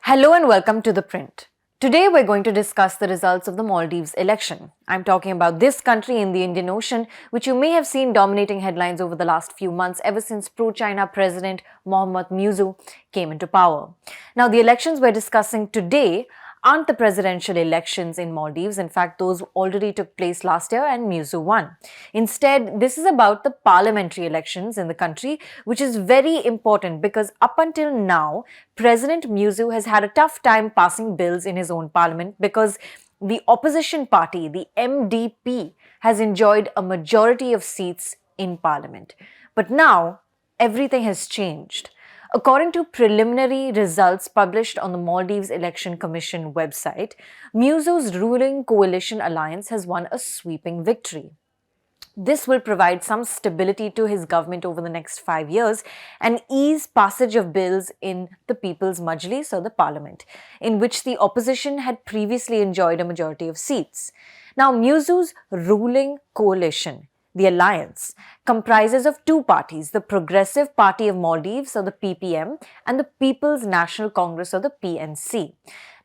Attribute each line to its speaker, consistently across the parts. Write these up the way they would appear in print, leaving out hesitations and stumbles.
Speaker 1: Hello and welcome to ThePrint. Today we're going to discuss the results of the Maldives election. I'm talking about this country in the Indian Ocean, which you may have seen dominating headlines over the last few months ever since pro-China President Mohammed Muizzu came into power. Now, the elections we're discussing today aren't the presidential elections in Maldives. In fact, those already took place last year and Muizzu won. Instead, this is about the parliamentary elections in the country, which is very important because up until now, President Muizzu has had a tough time passing bills in his own parliament because the opposition party, the MDP, has enjoyed a majority of seats in parliament. But now, everything has changed. According to preliminary results published on the Maldives Election Commission website, Muizzu's ruling coalition alliance has won a sweeping victory. This will provide some stability to his government over the next 5 years and ease passage of bills in the People's Majlis or the parliament, in which the opposition had previously enjoyed a majority of seats. Now, Muizzu's ruling coalition, the alliance, comprises of two parties, the Progressive Party of Maldives or the PPM and the People's National Congress or the PNC.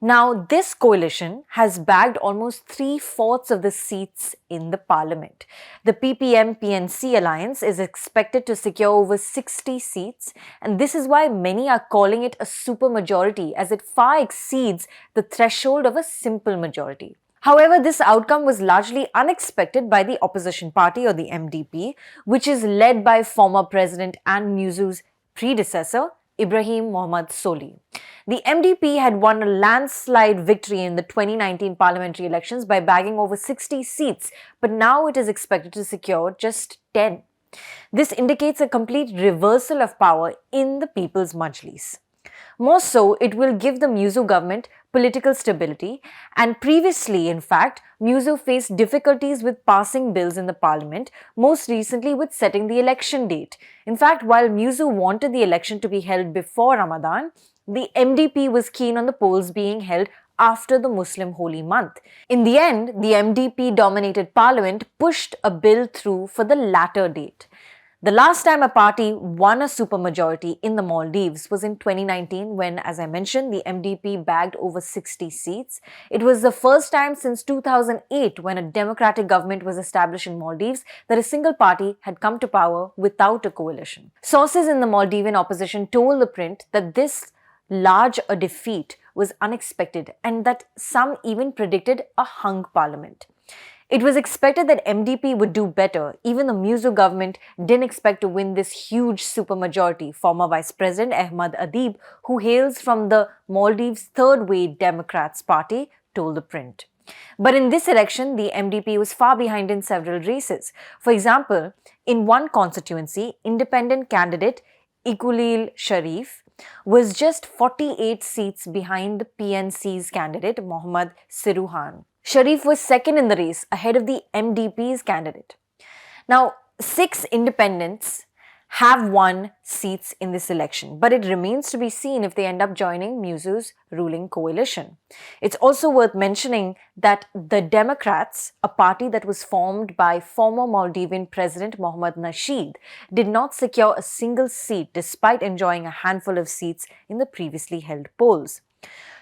Speaker 1: Now, this coalition has bagged almost 3/4 of the seats in the parliament. The PPM-PNC alliance is expected to secure over 60 seats, and this is why many are calling it a supermajority, as it far exceeds the threshold of a simple majority. However, this outcome was largely unexpected by the opposition party or the MDP, which is led by former President and Muizzu's predecessor, Ibrahim Mohammed Soli. The MDP had won a landslide victory in the 2019 parliamentary elections by bagging over 60 seats, but now it is expected to secure just 10. This indicates a complete reversal of power in the People's Majlis. More so, it will give the Muizzu government political stability, and previously, in fact, Muizzu faced difficulties with passing bills in the parliament, most recently with setting the election date. In fact, while Muizzu wanted the election to be held before Ramadan, the MDP was keen on the polls being held after the Muslim holy month. In the end, the MDP-dominated parliament pushed a bill through for the latter date. The last time a party won a supermajority in the Maldives was in 2019 when, as I mentioned, the MDP bagged over 60 seats. It was the first time since 2008 when a democratic government was established in Maldives that a single party had come to power without a coalition. Sources in the Maldivian opposition told ThePrint that this large a defeat was unexpected and that some even predicted a hung parliament. It was expected that MDP would do better. Even the Muizzu government didn't expect to win this huge supermajority, former Vice President Ahmad Adib, who hails from the Maldives' third-wave Democrats party, told ThePrint. But in this election, the MDP was far behind in several races. For example, in one constituency, independent candidate Iqulil Sharif was just 48 seats behind the PNC's candidate Mohammed Siruhan. Sharif was second in the race, ahead of the MDP's candidate. Now, 6 independents have won seats in this election, but it remains to be seen if they end up joining Muizzu's ruling coalition. It's also worth mentioning that the Democrats, a party that was formed by former Maldivian President Mohammed Nasheed, did not secure a single seat despite enjoying a handful of seats in the previously held polls.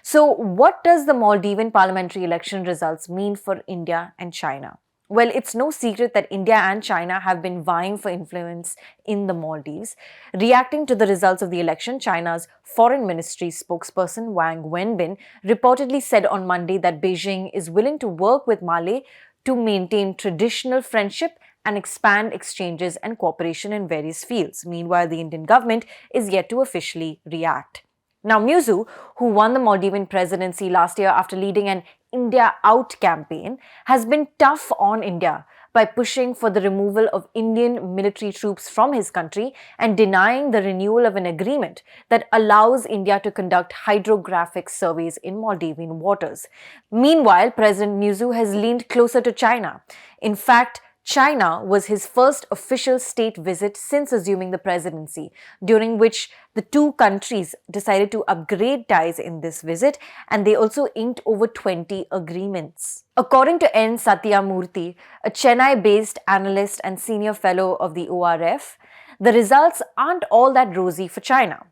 Speaker 1: So, what does the Maldivian parliamentary election results mean for India and China? Well, it's no secret that India and China have been vying for influence in the Maldives. Reacting to the results of the election, China's Foreign Ministry spokesperson Wang Wenbin reportedly said on Monday that Beijing is willing to work with Mali to maintain traditional friendship and expand exchanges and cooperation in various fields. Meanwhile, the Indian government is yet to officially react. Now, Muizzu, who won the Maldivian presidency last year after leading an India Out campaign, has been tough on India by pushing for the removal of Indian military troops from his country and denying the renewal of an agreement that allows India to conduct hydrographic surveys in Maldivian waters. Meanwhile, President Muizzu has leaned closer to China. In fact, China was his first official state visit since assuming the presidency, during which the two countries decided to upgrade ties in this visit, and they also inked over 20 agreements. According to N. Satyamurthy, a Chennai-based analyst and senior fellow of the ORF, the results aren't all that rosy for China.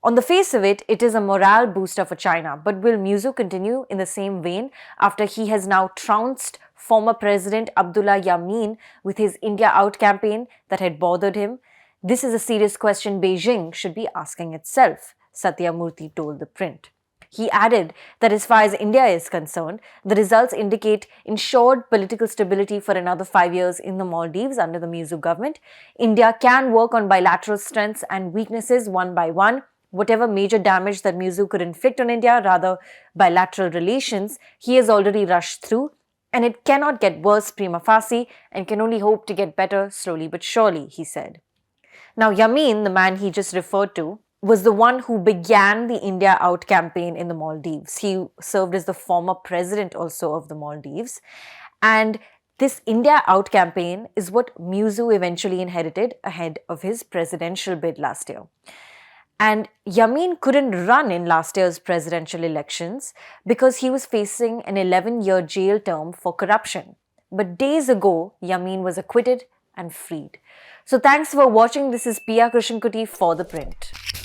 Speaker 1: On the face of it, it is a morale booster for China. But will Muizzu continue in the same vein after he has now trounced former President Abdullah Yameen with his India Out campaign that had bothered him? This is a serious question Beijing should be asking itself, Satyamurthy told ThePrint. He added that as far as India is concerned, the results indicate ensured political stability for another 5 years in the Maldives under the Muizzu government. India can work on bilateral strengths and weaknesses one by one. Whatever major damage that Muizzu could inflict on India, rather bilateral relations, he has already rushed through, and it cannot get worse prima facie and can only hope to get better slowly but surely, he said. Now, Yameen, the man he just referred to, was the one who began the India Out campaign in the Maldives. He served as the former president also of the Maldives. And this India Out campaign is what Muizzu eventually inherited ahead of his presidential bid last year. And Yameen couldn't run in last year's presidential elections because he was facing an 11-year jail term for corruption. But days ago, Yameen was acquitted and freed. So thanks for watching. This is Pia Krishnankutty for ThePrint.